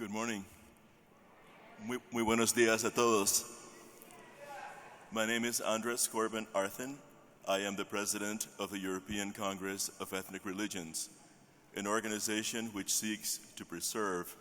Good morning. Muy buenos días a todos. My name is Andras Corban-Arthen. I am the president of the European Congress of Ethnic Religions, an organization which seeks to preserve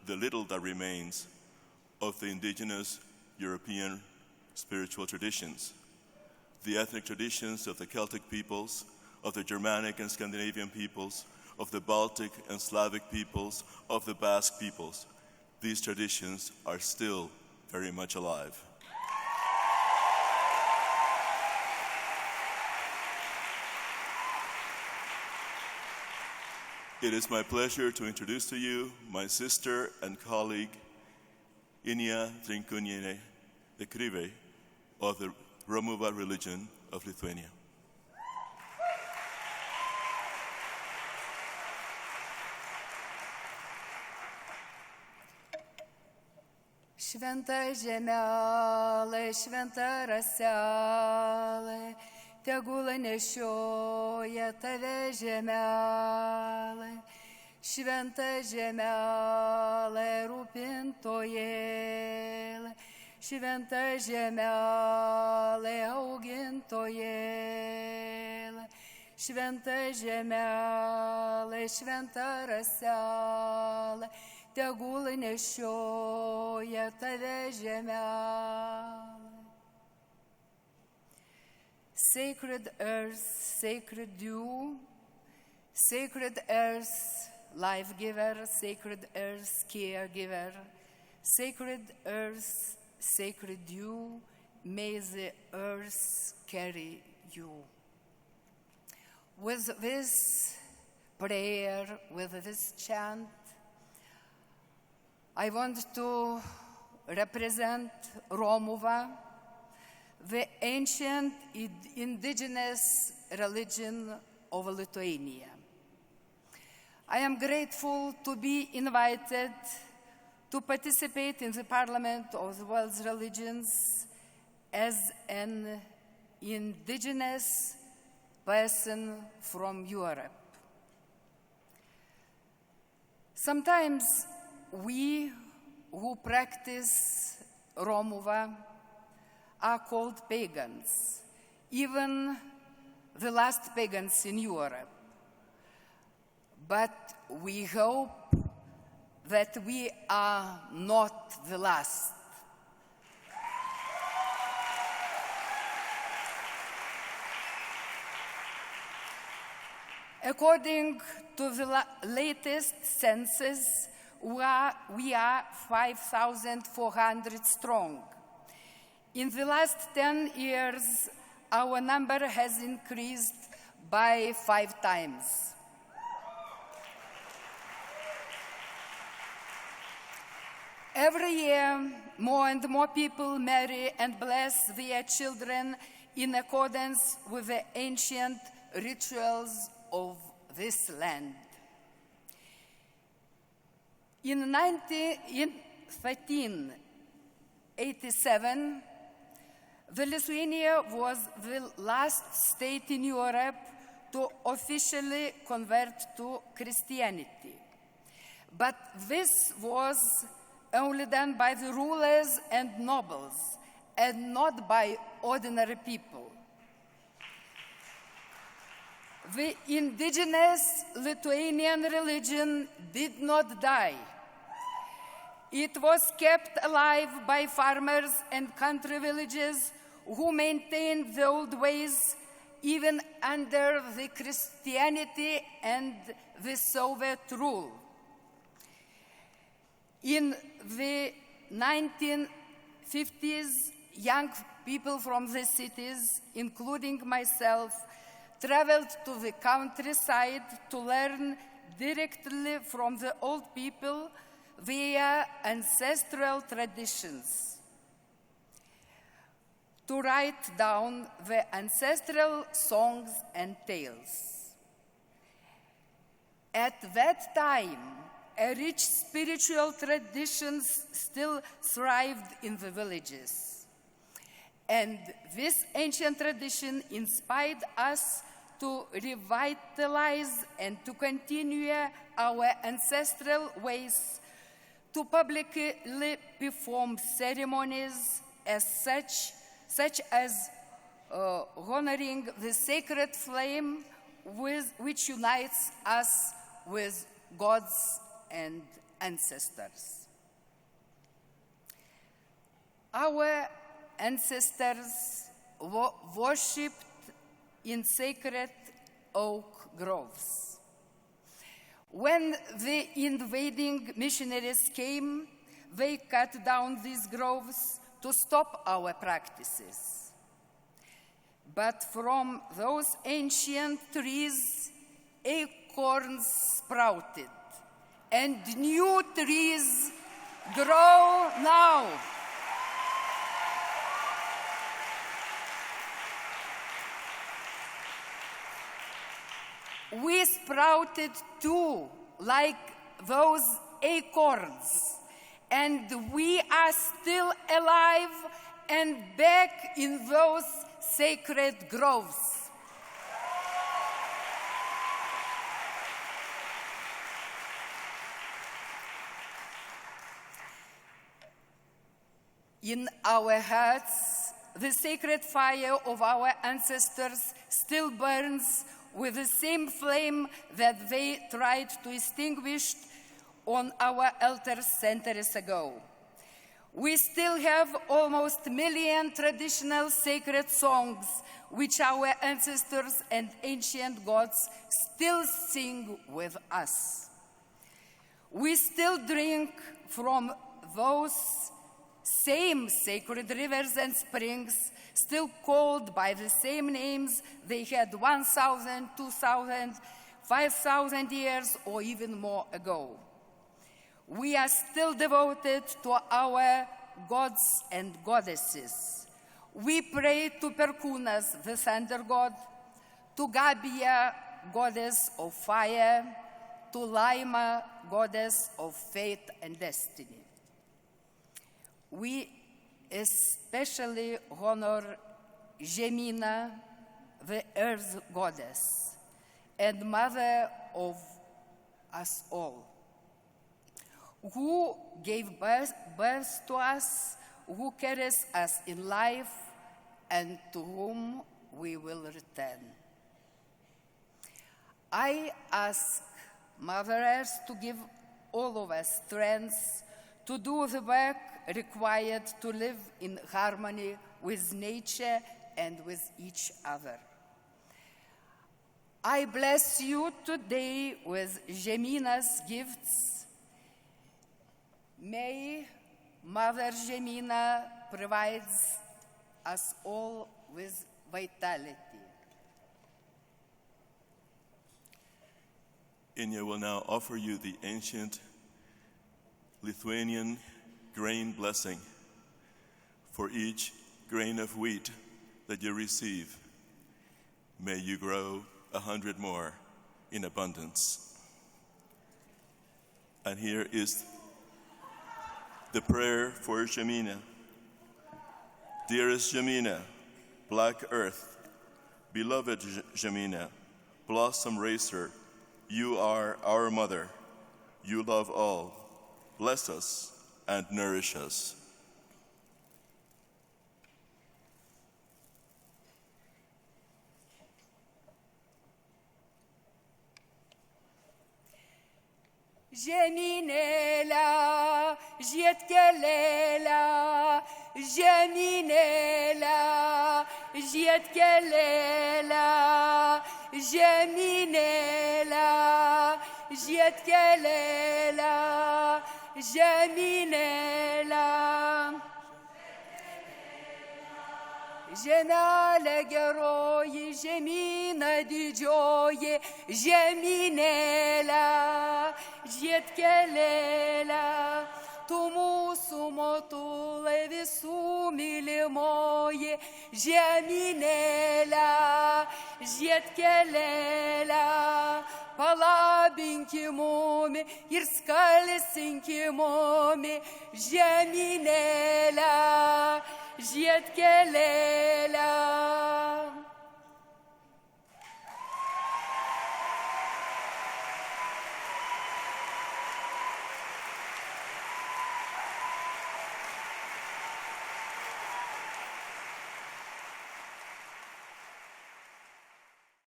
the little that remains of the indigenous European spiritual traditions, the ethnic traditions of the Celtic peoples, of the Germanic and Scandinavian peoples, of the Baltic and Slavic peoples, of the Basque peoples. These traditions are still very much alive. It is my pleasure to introduce to you my sister and colleague, Inija Trinkūnienė, the Krivė of the Romuva religion of Lithuania. Šventa žemelė, šventa raselė, tegul nešioja tave žemelė. Šventa žemelė, rūpintojėlė, šventa žemelė, augintojėlė. Šventa žemelė, šventa raselė, tegul nešioja tave žemelė. Sacred earth, sacred dew, sacred earth, life giver, sacred earth, caregiver, sacred earth, sacred dew, may the earth carry you. With this prayer, with this chant, I want to represent Romuva, the ancient indigenous religion of Lithuania. I am grateful to be invited to participate in the Parliament of the World's Religions as an indigenous person from Europe. Sometimes we who practice Romuva are called pagans, even the last pagans in Europe. But we hope that we are not the last. According to the latest census, we are 5,400 strong. In the last 10 years, our number has increased by 5 times. Every year, more and more people marry and bless their children in accordance with the ancient rituals of this land. In 1387, Lithuania was the last state in Europe to officially convert to Christianity. But this was only done by the rulers and nobles, and not by ordinary people. The indigenous Lithuanian religion did not die. It was kept alive by farmers and country villages who maintained the old ways even under the Christianity and the Soviet rule. In the 1950s, young people from the cities, including myself, traveled to the countryside to learn directly from the old people their ancestral traditions, to write down the ancestral songs and tales. At that time, a rich spiritual traditions still thrived in the villages. And this ancient tradition inspired us to revitalize and to continue our ancestral ways, to publicly perform ceremonies as such as honoring the sacred flame which unites us with gods and ancestors. Our ancestors worshipped in sacred oak groves. When the invading missionaries came, they cut down these groves to stop our practices. But from those ancient trees, acorns sprouted, and new trees grow now. We sprouted too, like those acorns, and we are still alive and back in those sacred groves. In our hearts, the sacred fire of our ancestors still burns with the same flame that they tried to extinguish on our altars centuries ago. We still have almost 1 million traditional sacred songs which our ancestors and ancient gods still sing with us. We still drink from those same sacred rivers and springs, still called by the same names they had 1,000, 2,000, 5,000 years or even more ago. We are still devoted to our gods and goddesses. We pray to Perkūnas, the thunder god, to Gabija, goddess of fire, to Laima, goddess of fate and destiny. We especially honor Žemyna, the earth goddess and mother of us all, who gave birth to us, who carries us in life, and to whom we will return. I ask Mother Earth to give all of us strength to do the work required to live in harmony with nature and with each other. I bless you today with Žemyna's gifts. May Mother Žemyna provides us all with vitality. Inija will now offer you the ancient Lithuanian grain blessing. For each grain of wheat that you receive, may you grow 100 more in abundance. And here is the prayer for Žemyna. Dearest Žemyna, Black Earth, beloved Žemyna, Blossom Racer, you are our mother. You love all. Bless us and nourish us. Žemynėle, žiedkelėle, žemynėle, žiedkelėle, žemynėle, žiedkelėle, žemynėle. Žemelė geroji, žemyna didžioji, žemynėle, žiedkelėle, tu mūsų motulai visų mylimoji, žemynėle, žiedkelėle, palabinki mumi ir skalsinki mumi, žemynėle, žiedkelėle,